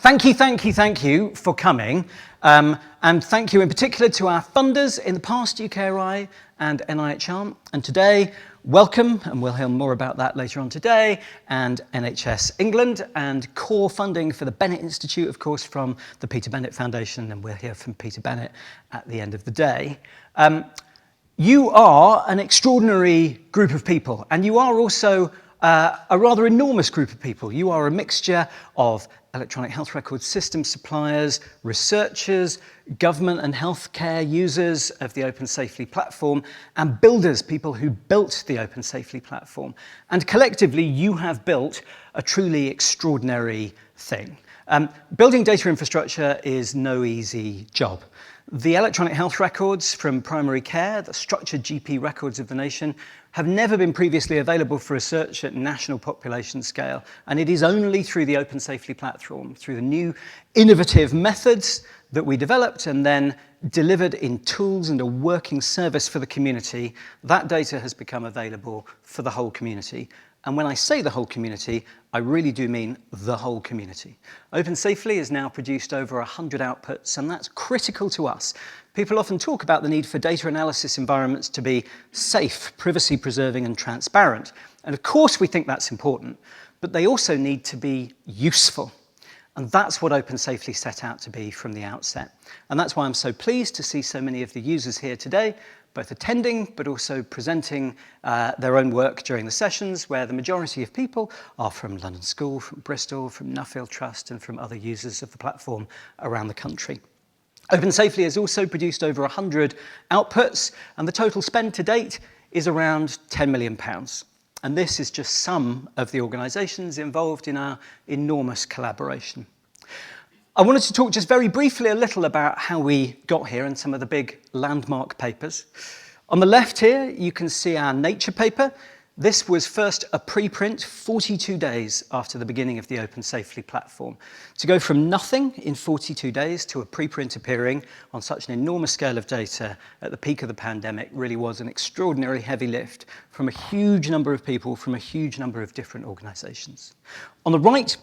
Thank you for coming. And thank you in particular to our funders in the past, UKRI and NIHR. And today, welcome, and we'll hear more about that later on today, and NHS England, and core funding for the Bennett Institute, of course, from the Peter Bennett Foundation, and we'll hear from Peter Bennett at the end of the day. You are an extraordinary group of people, and you are also a rather enormous group of people. You are a mixture of electronic health record system suppliers, researchers, government and healthcare users of the OpenSAFELY platform, and builders, people who built the OpenSAFELY platform. And collectively, you have built a truly extraordinary thing. Building data infrastructure is no easy job. The electronic health records from primary care, the structured GP records of the nation, have never been previously available for research at national population scale. And it is only through the OpenSAFELY platform, through the new innovative methods that we developed and then delivered in tools and a working service for the community, that data has become available for the whole community. And when I say the whole community, I really do mean the whole community. OpenSAFELY has now produced over 100 outputs, and that's critical to us. People often talk about the need for data analysis environments to be safe, privacy-preserving, and transparent. And of course, we think that's important, but they also need to be useful. And that's what OpenSAFELY set out to be from the outset. And that's why I'm so pleased to see so many of the users here today, both attending but also presenting their own work during the sessions, where the majority of people are from London School, from Bristol, from Nuffield Trust, and from other users of the platform around the country. OpenSAFELY has also produced over 100 outputs, and the total spend to date is around £10 million. And this is just some of the organisations involved in our enormous collaboration. I wanted to talk just very briefly a little about how we got here and some of the big landmark papers. On the left here, you can see our Nature paper. This was first a preprint 42 days after the beginning of the OpenSAFELY platform. To go from nothing in 42 days to a preprint appearing on such an enormous scale of data at the peak of the pandemic really was an extraordinary heavy lift from a huge number of people from a huge number of different organisations. On the right,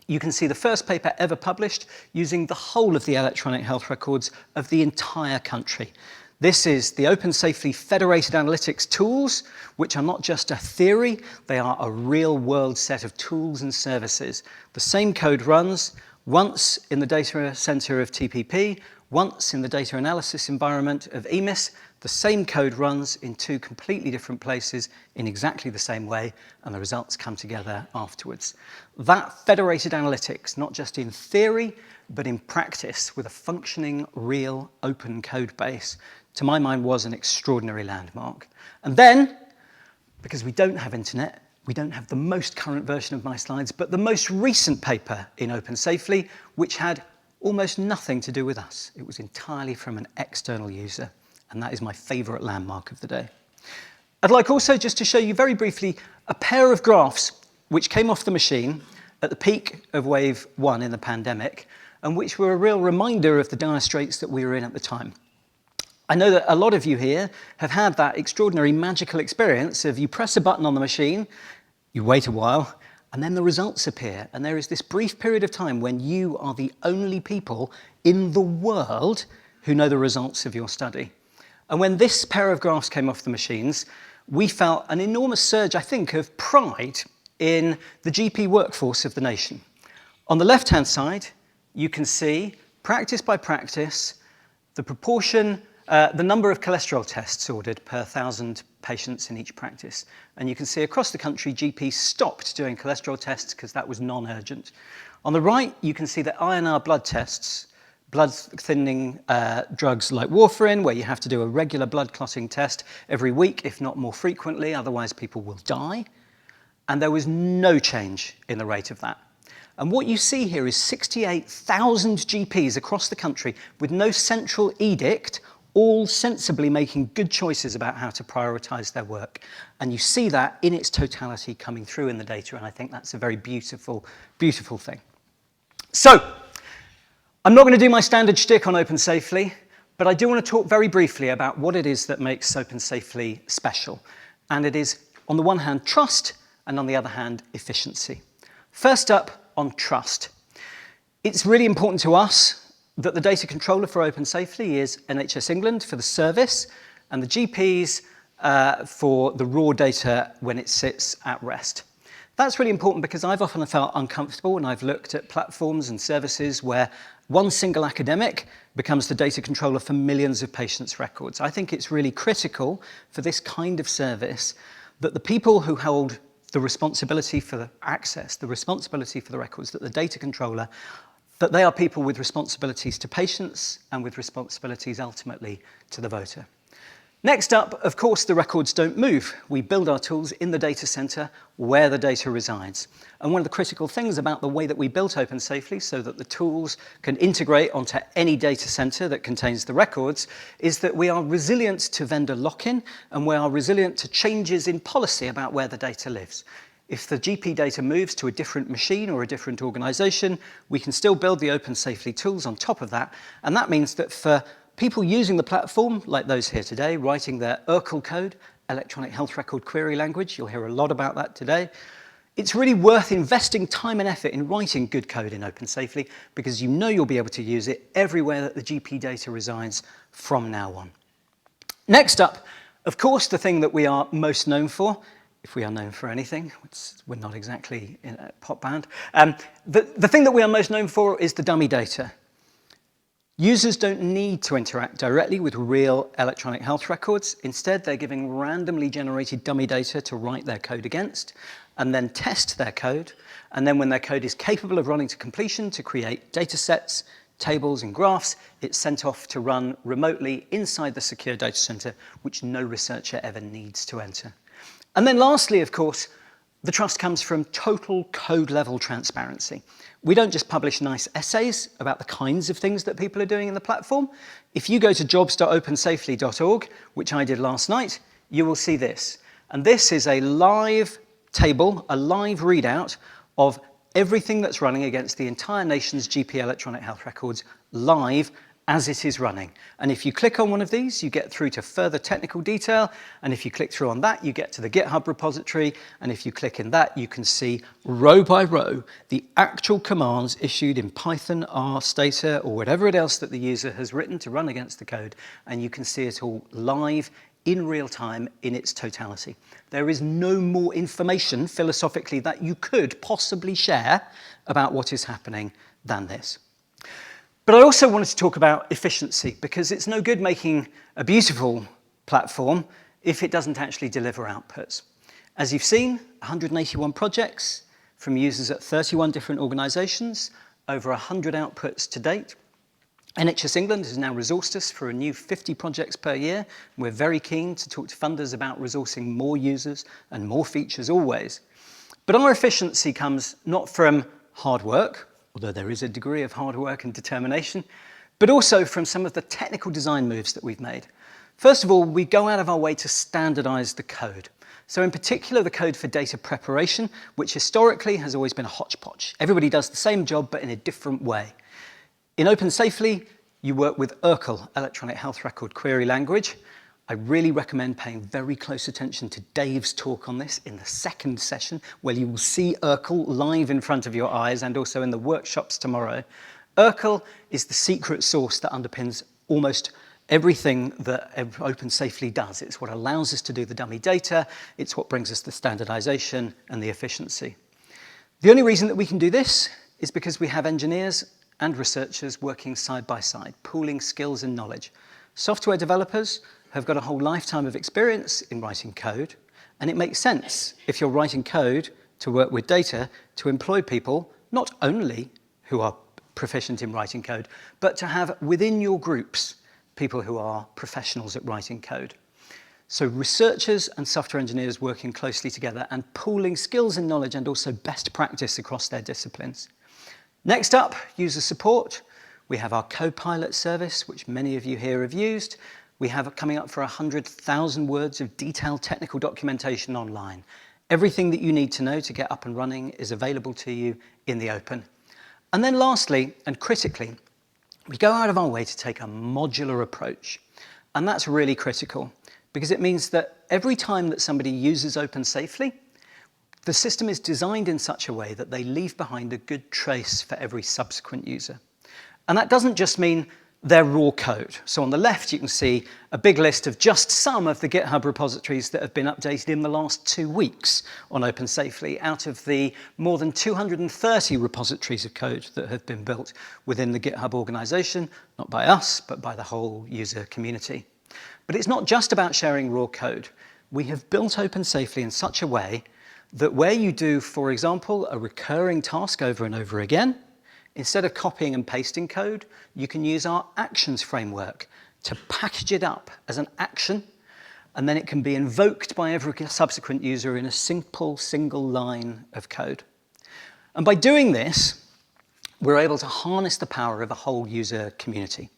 you can see the first paper ever published using the whole of the electronic health records of the entire country. This is the OpenSAFELY Federated Analytics tools, which are not just a theory, they are a real-world set of tools and services. The same code runs once in the data center of TPP, once in the data analysis environment of EMIS. The same code runs in two completely different places in exactly the same way, and the results come together afterwards. That federated analytics, not just in theory, but in practice, with a functioning, real, open code base, to my mind was an extraordinary landmark. And then, because we don't have internet, we don't have the most current version of my slides, but the most recent paper in OpenSAFELY, which had almost nothing to do with us. It was entirely from an external user. And that is my favourite landmark of the day. I'd like also just to show you very briefly a pair of graphs which came off the machine at the peak of wave 1 in the pandemic, and which were a real reminder of the dire straits that we were in at the time. I know that a lot of you here have had that extraordinary magical experience of you press a button on the machine, you wait a while, and then the results appear, and there is this brief period of time when you are the only people in the world who know the results of your study. And when this pair of graphs came off the machines, we felt an enormous surge, I think, of pride in the GP workforce of the nation. On the left-hand side, you can see, practice by practice, the proportion, the number of cholesterol tests ordered per 1,000 patients in each practice. And you can see across the country, GPs stopped doing cholesterol tests because that was non-urgent. On the right, you can see that INR blood tests, blood thinning drugs like warfarin, where you have to do a regular blood clotting test every week, if not more frequently, otherwise people will die. And there was no change in the rate of that. And what you see here is 68,000 GPs across the country with no central edict, all sensibly making good choices about how to prioritise their work. And you see that in its totality coming through in the data, and I think that's a very beautiful, beautiful thing. So, I'm not going to do my standard shtick on OpenSAFELY, but I do want to talk very briefly about what it is that makes OpenSAFELY special. And it is, on the one hand, trust, and on the other hand, efficiency. First up, on trust. It's really important to us that the data controller for OpenSAFELY is NHS England for the service and the GPs for the raw data when it sits at rest. That's really important because I've often felt uncomfortable when I've looked at platforms and services where one single academic becomes the data controller for millions of patients' records. I think it's really critical for this kind of service that the people who hold the responsibility for the access, the responsibility for the records, that the data controller, that they are people with responsibilities to patients and with responsibilities ultimately to the voter. Next up, of course, the records don't move. We build our tools in the data center where the data resides. And one of the critical things about the way that we built OpenSAFELY so that the tools can integrate onto any data center that contains the records is that we are resilient to vendor lock-in and we are resilient to changes in policy about where the data lives. If the GP data moves to a different machine or a different organization, we can still build the OpenSAFELY tools on top of that. And that means that for people using the platform, like those here today, writing their ERCL code, electronic health record query language, you'll hear a lot about that today, it's really worth investing time and effort in writing good code in OpenSAFELY because you know you'll be able to use it everywhere that the GP data resides from now on. Next up, of course, the thing that we are most known for, if we are known for anything, we're not exactly in a pop band, the thing that we are most known for is the dummy data. Users don't need to interact directly with real electronic health records. Instead, they're giving randomly generated dummy data to write their code against and then test their code. And then when their code is capable of running to completion to create data sets, tables, and graphs, it's sent off to run remotely inside the secure data center, which no researcher ever needs to enter. And then lastly, of course, the trust comes from total code-level transparency. We don't just publish nice essays about the kinds of things that people are doing in the platform. If you go to jobs.opensafely.org, which I did last night, you will see this. And this is a live table, a live readout of everything that's running against the entire nation's GP electronic health records live as it is running. And if you click on one of these, you get through to further technical detail. And if you click through on that, you get to the GitHub repository. And if you click in that, you can see row by row the actual commands issued in Python, R, Stata, or whatever it else that the user has written to run against the code. And you can see it all live in real time in its totality. There is no more information philosophically that you could possibly share about what is happening than this. But I also wanted to talk about efficiency because it's no good making a beautiful platform if it doesn't actually deliver outputs. As you've seen, 181 projects from users at 31 different organizations, over 100 outputs to date. NHS England has now resourced us for a new 50 projects per year. We're very keen to talk to funders about resourcing more users and more features always. But our efficiency comes not from hard work, although there is a degree of hard work and determination, but also from some of the technical design moves that we've made. First of all, we go out of our way to standardize the code. So in particular, the code for data preparation, which historically has always been a hodgepodge. Everybody does the same job, but in a different way. In OpenSAFELY, you work with ERCL, Electronic Health Record Query Language. I really recommend paying very close attention to Dave's talk on this in the second session, where you will see ERCL live in front of your eyes and also in the workshops tomorrow. ERCL is the secret sauce that underpins almost everything that OpenSAFELY does. It's what allows us to do the dummy data. It's what brings us the standardization and the efficiency. The only reason that we can do this is because we have engineers and researchers working side by side, pooling skills and knowledge. Software developers have got a whole lifetime of experience in writing code, and it makes sense if you're writing code to work with data to employ people not only who are proficient in writing code, but to have within your groups people who are professionals at writing code. So researchers and software engineers working closely together and pooling skills and knowledge and also best practice across their disciplines. Next up, user support. We have our Copilot service, which many of you here have used. We have coming up for 100,000 words of detailed technical documentation online. Everything that you need to know to get up and running is available to you in the open. And then lastly, and critically, we go out of our way to take a modular approach. And that's really critical because it means that every time that somebody uses OpenSAFELY, the system is designed in such a way that they leave behind a good trace for every subsequent user. And that doesn't just mean their raw code. So on the left, you can see a big list of just some of the GitHub repositories that have been updated in the last 2 weeks on OpenSAFELY, out of the more than 230 repositories of code that have been built within the GitHub organization, not by us, but by the whole user community. But it's not just about sharing raw code. We have built OpenSAFELY in such a way that where you do, for example, a recurring task over and over again, instead of copying and pasting code, you can use our actions framework to package it up as an action, and then it can be invoked by every subsequent user in a simple single line of code. And by doing this, we're able to harness the power of a whole user community.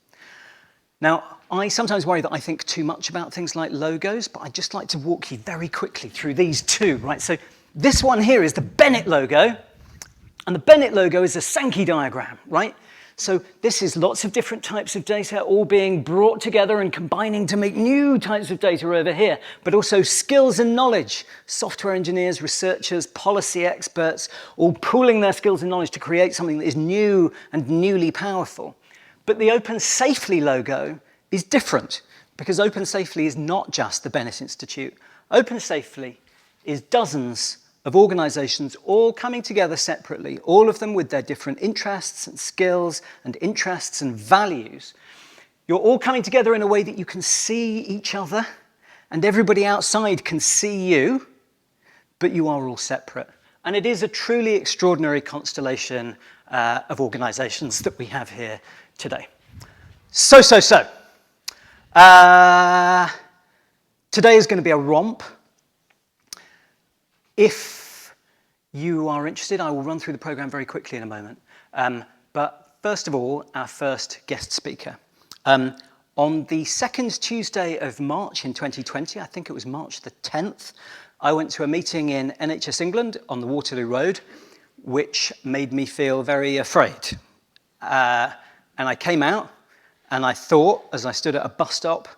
Now, I sometimes worry that I think too much about things like logos, but I'd just like to walk you very quickly through these two, right? So this one here is the Bennett logo, and the Bennett logo is a Sankey diagram, right? So this is lots of different types of data all being brought together and combining to make new types of data over here, but also skills and knowledge. Software engineers, researchers, policy experts, all pooling their skills and knowledge to create something that is new and newly powerful. But the OpenSAFELY logo is different, because OpenSAFELY is not just the Bennett Institute. OpenSAFELY is dozens of organizations all coming together separately, all of them with their different interests and skills and interests and values. You're all coming together in a way that you can see each other and everybody outside can see you, but you are all separate. And it is a truly extraordinary constellation of organizations that we have here today. Today is going to be a romp. If you are interested, I will run through the program very quickly in a moment. But first of all, our first guest speaker. On the second Tuesday of March in 2020, I think it was March the 10th, I went to a meeting in NHS England on the Waterloo Road, which made me feel very afraid. And I came out and I thought, as I stood at a bus stop,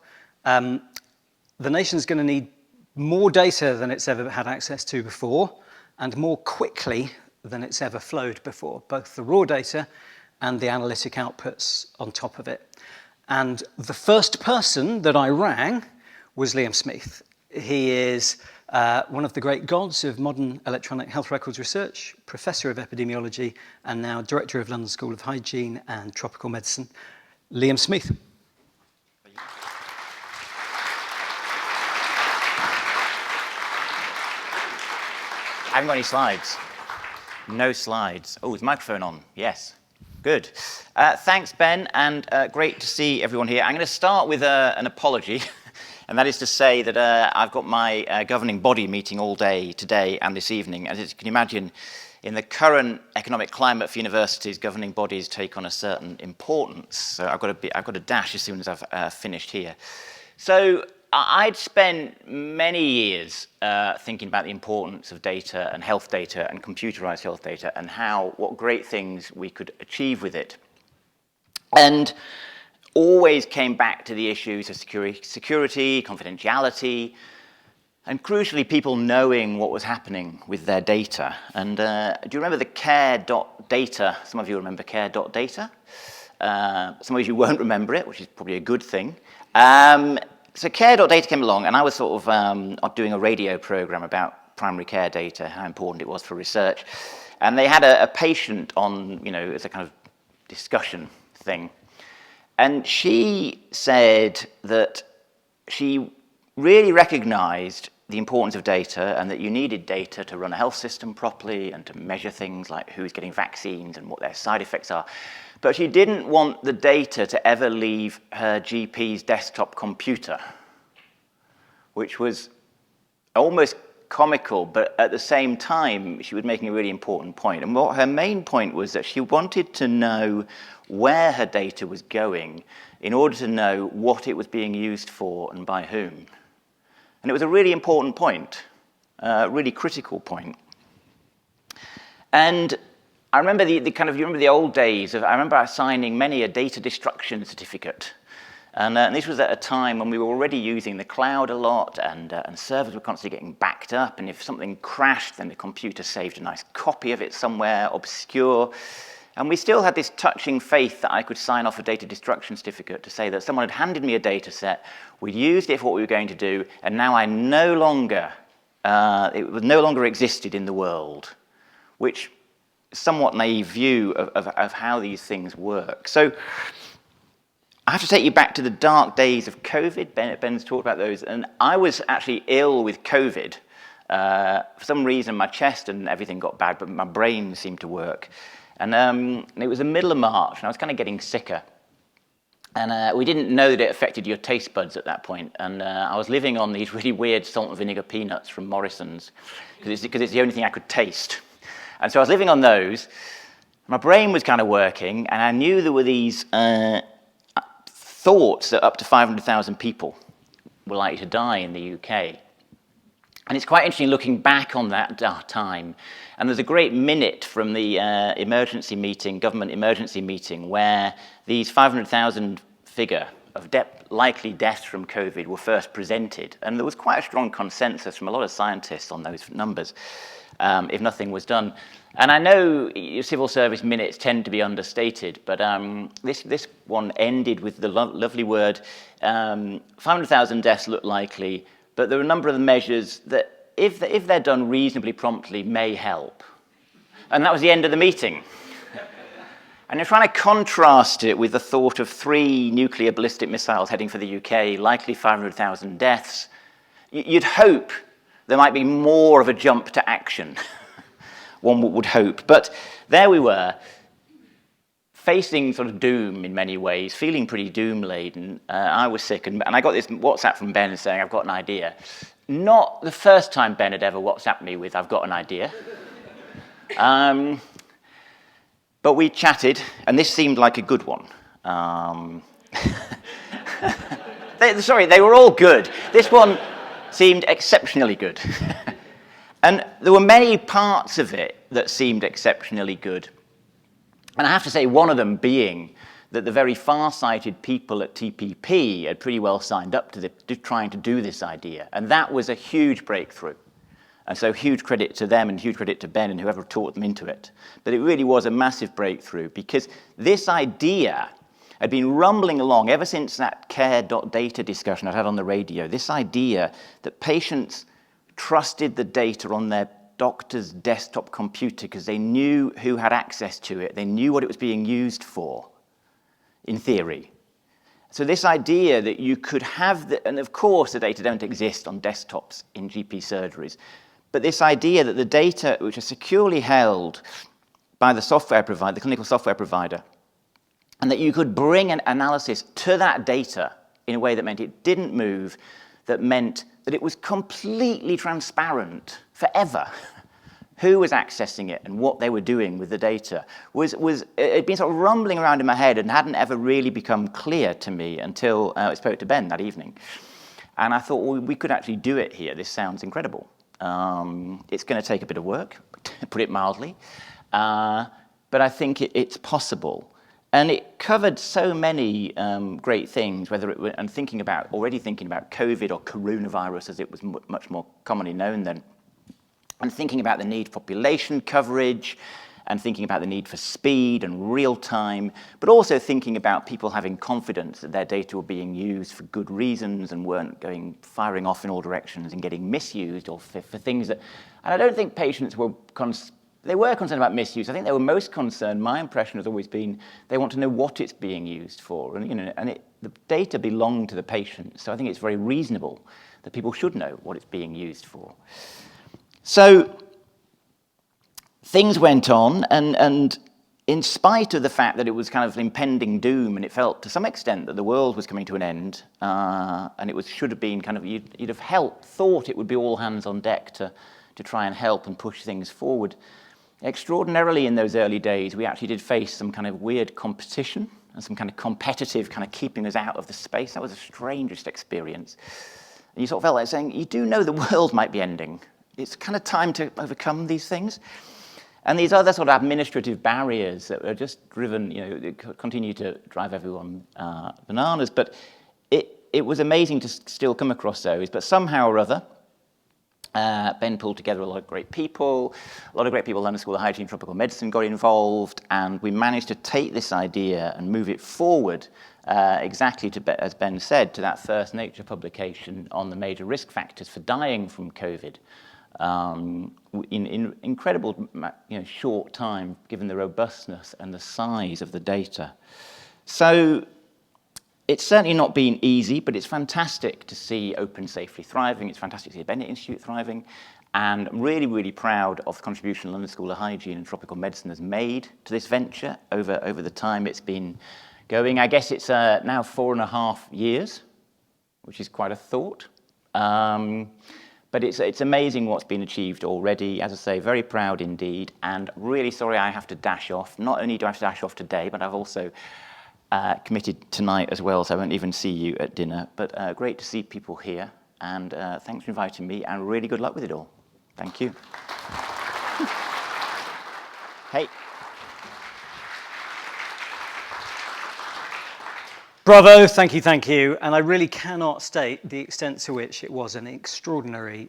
the nation's going to need more data than it's ever had access to before, and more quickly than it's ever flowed before, both the raw data and the analytic outputs on top of it. And the first person that I rang was Liam Smeeth. He is one of the great gods of modern electronic health records research, professor of epidemiology, and now director of London School of Hygiene and Tropical Medicine. Liam Smeeth. I haven't got any slides. No slides. Oh, is the microphone on? Yes. Good. Thanks, Ben, and great to see everyone here. I'm going to start with an apology, and that is to say that I've got my governing body meeting all day today and this evening. As you can imagine, in the current economic climate for universities, governing bodies take on a certain importance. So I've got to dash as soon as I've finished here. So I'd spent many years thinking about the importance of data and computerized health data, and what great things we could achieve with it. And always came back to the issues of security, confidentiality, and crucially, people knowing what was happening with their data. And do you remember the care.data? Some of you remember care.data. Some of you won't remember it, which is probably a good thing. So care.data came along, and I was sort of doing a radio program about primary care data, how important it was for research. And they had a patient on, as a kind of discussion thing. And she said that she really recognized the importance of data and that you needed data to run a health system properly and to measure things like who's getting vaccines and what their side effects are. But she didn't want the data to ever leave her GP's desktop computer, which was almost comical, but at the same time, she was making a really important point. And what her main point was that she wanted to know where her data was going in order to know what it was being used for and by whom. And it was a really important point, a really critical point. And I remember you remember the old days I remember signing many a data destruction certificate And this was at a time when we were already using the cloud a lot, and servers were constantly getting backed up, and if something crashed, then the computer saved a nice copy of it somewhere obscure. And we still had this touching faith that I could sign off a data destruction certificate to say that someone had handed me a data set, we'd used it for what we were going to do, and now it no longer existed in the world, which is a somewhat naive view of how these things work. So I have to take you back to the dark days of COVID. Ben's talked about those, and I was actually ill with COVID. For some reason, my chest and everything got bad, but my brain seemed to work. And it was the middle of March, and I was kind of getting sicker. And we didn't know that it affected your taste buds at that point. And I was living on these really weird salt and vinegar peanuts from Morrison's, because it's the only thing I could taste. And so I was living on those. My brain was kind of working, and I knew there were these thoughts that up to 500,000 people were likely to die in the UK. And it's quite interesting looking back on that time. And there's a great minute from the government emergency meeting, where these 500,000 figure of likely deaths from COVID were first presented. And there was quite a strong consensus from a lot of scientists on those numbers, if nothing was done. And I know civil service minutes tend to be understated, but this one ended with the lovely word, 500,000 deaths look likely, but there are a number of the measures that, if they're done reasonably promptly, may help. And that was the end of the meeting. And you're trying to contrast it with the thought of 3 nuclear ballistic missiles heading for the UK, likely 500,000 deaths. You'd hope there might be more of a jump to action. One would hope. But there we were, facing sort of doom in many ways, feeling pretty doom-laden. I was sick, and I got this WhatsApp from Ben saying, I've got an idea. Not the first time Ben had ever WhatsApped me with, I've got an idea. But we chatted, and this seemed like a good one. They were all good. This one seemed exceptionally good. And there were many parts of it that seemed exceptionally good. And I have to say, one of them being that the very far-sighted people at TPP had pretty well signed up to trying to do this idea. And that was a huge breakthrough. And so huge credit to them and huge credit to Ben and whoever taught them into it. But it really was a massive breakthrough, because this idea had been rumbling along ever since that care.data discussion I had on the radio. This idea that patients trusted the data on their doctor's desktop computer because they knew who had access to it. They knew what it was being used for, in theory. So this idea that you could have, and of course the data don't exist on desktops in GP surgeries, but this idea that the data, which are securely held by the software provider, the clinical software provider, and that you could bring an analysis to that data in a way that meant it didn't move, that meant that it was completely transparent forever who was accessing it and what they were doing with the data, it had been sort of rumbling around in my head and hadn't ever really become clear to me until I spoke to Ben that evening. And I thought, well, we could actually do it here. This sounds incredible. It's going to take a bit of work, to put it mildly, but I think it's possible. And it covered so many great things, whether it were, and already thinking about COVID or coronavirus, as it was much more commonly known then, and thinking about the need for population coverage, and thinking about the need for speed and real time, but also thinking about people having confidence that their data were being used for good reasons and weren't firing off in all directions and getting misused, or for things that, and I don't think patients were they were concerned about misuse. I think they were most concerned, my impression has always been, they want to know what it's being used for. And the data belong to the patient, so I think it's very reasonable that people should know what it's being used for. So things went on, and in spite of the fact that it was kind of impending doom, and it felt to some extent that the world was coming to an end, and it should have been kind of, you'd have thought it would be all hands on deck to try and help and push things forward. Extraordinarily, in those early days, we actually did face some kind of weird competition and some kind of competitive kind of keeping us out of the space. That was the strangest experience. And you sort of felt like saying, you do know the world might be ending. It's kind of time to overcome these things. And these other sort of administrative barriers that are just driven, continue to drive everyone bananas. But it was amazing to still come across those, but somehow or other, Ben pulled together a lot of great people. A lot of great people at London School of Hygiene and Tropical Medicine got involved, and we managed to take this idea and move it forward exactly to, as Ben said, to that first Nature publication on the major risk factors for dying from COVID. In incredible, short time, given the robustness and the size of the data. So it's certainly not been easy, but it's fantastic to see OpenSAFELY thriving. It's fantastic to see the Bennett Institute thriving. And I'm really, really proud of the contribution London School of Hygiene and Tropical Medicine has made to this venture over the time it's been going. I guess it's now 4.5 years, which is quite a thought. But it's amazing what's been achieved already. As I say, very proud indeed, and really sorry I have to dash off. Not only do I have to dash off today, but I've also committed tonight as well, so I won't even see you at dinner. But great to see people here, and thanks for inviting me, and really good luck with it all. Thank you. Hey. Bravo, thank you. And I really cannot state the extent to which it was an extraordinary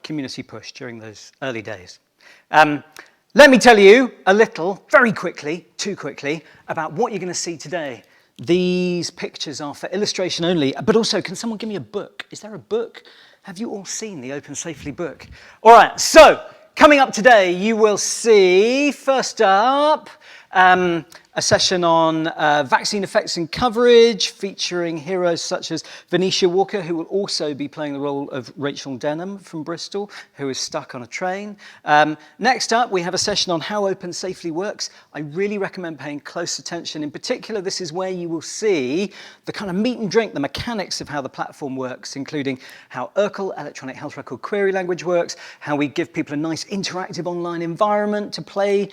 community push during those early days. Let me tell you a little, very quickly, too quickly, about what you're going to see today. These pictures are for illustration only, but also, can someone give me a book? Is there a book? Have you all seen the OpenSAFELY book? All right, so coming up today, you will see, first up, a session on vaccine effects and coverage, featuring heroes such as Venetia Walker, who will also be playing the role of Rachel Denham from Bristol, who is stuck on a train. Next up, we have a session on how OpenSAFELY works. I really recommend paying close attention. In particular, this is where you will see the kind of meat and drink, the mechanics of how the platform works, including how ERCL, Electronic Health Record Query Language, works, how we give people a nice interactive online environment to play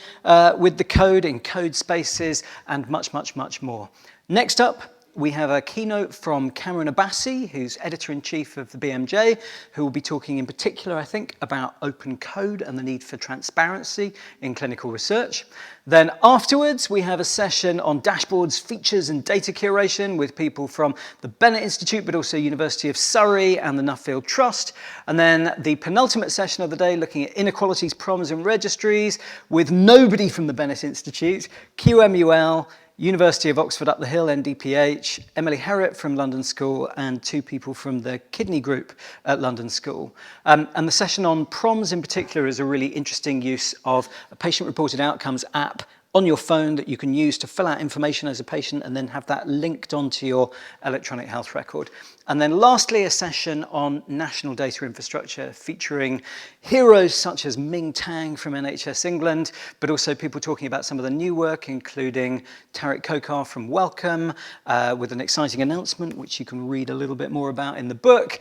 with the code in code spaces, and much, much, much more. Next up, we have a keynote from Cameron Abbasi, who's editor-in-chief of the BMJ, who will be talking in particular, I think, about open code and the need for transparency in clinical research. Then afterwards, we have a session on dashboards, features, and data curation with people from the Bennett Institute, but also University of Surrey and the Nuffield Trust. And then the penultimate session of the day, looking at inequalities, problems, and registries with nobody from the Bennett Institute, QMUL, University of Oxford up the hill, NDPH, Emily Herritt from London School, and 2 people from the Kidney Group at London School. And the session on PROMs in particular is a really interesting use of a patient-reported outcomes app on your phone that you can use to fill out information as a patient and then have that linked onto your electronic health record. And then lastly, a session on national data infrastructure featuring heroes such as Ming Tang from NHS England, but also people talking about some of the new work, including Tariq Kokar from Wellcome, with an exciting announcement, which you can read a little bit more about in the book.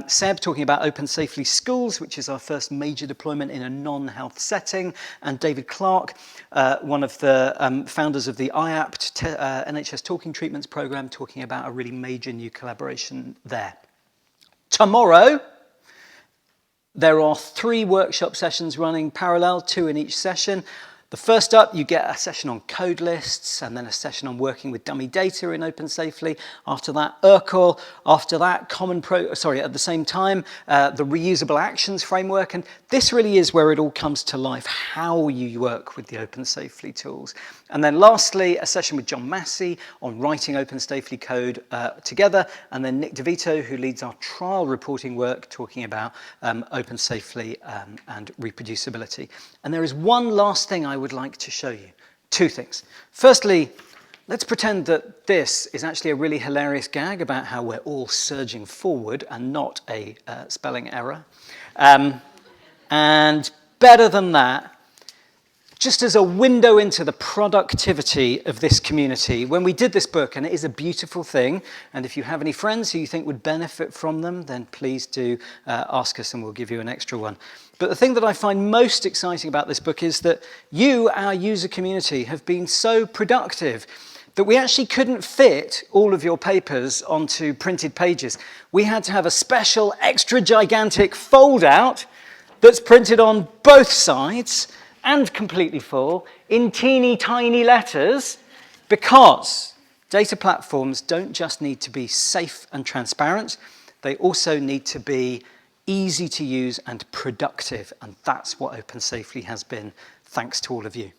Seb talking about OpenSAFELY Schools, which is our first major deployment in a non-health setting, and David Clark, one of the founders of the IAPT NHS Talking Treatments Programme, talking about a really major new collaboration there. Tomorrow, there are 3 workshop sessions running parallel, 2 in each session. The first up, you get a session on code lists, and then a session on working with dummy data in OpenSAFELY. After that, ERCL. After that, at the same time, the reusable actions framework. And this really is where it all comes to life, how you work with the OpenSAFELY tools. And then lastly, a session with John Massey on writing OpenSAFELY code together. And then Nick DeVito, who leads our trial reporting work, talking about OpenSAFELY and reproducibility. And there is one last thing I would like to show you. 2 things. Firstly, let's pretend that this is actually a really hilarious gag about how we're all surging forward and not a spelling error. And better than that, just as a window into the productivity of this community, when we did this book, and it is a beautiful thing, and if you have any friends who you think would benefit from them, then please do ask us and we'll give you an extra one. But the thing that I find most exciting about this book is that you, our user community, have been so productive that we actually couldn't fit all of your papers onto printed pages. We had to have a special extra gigantic fold-out that's printed on both sides and completely full in teeny tiny letters, because Data platforms don't just need to be safe and transparent, they also need to be easy to use and productive, and that's what OpenSAFELY has been, thanks to all of you.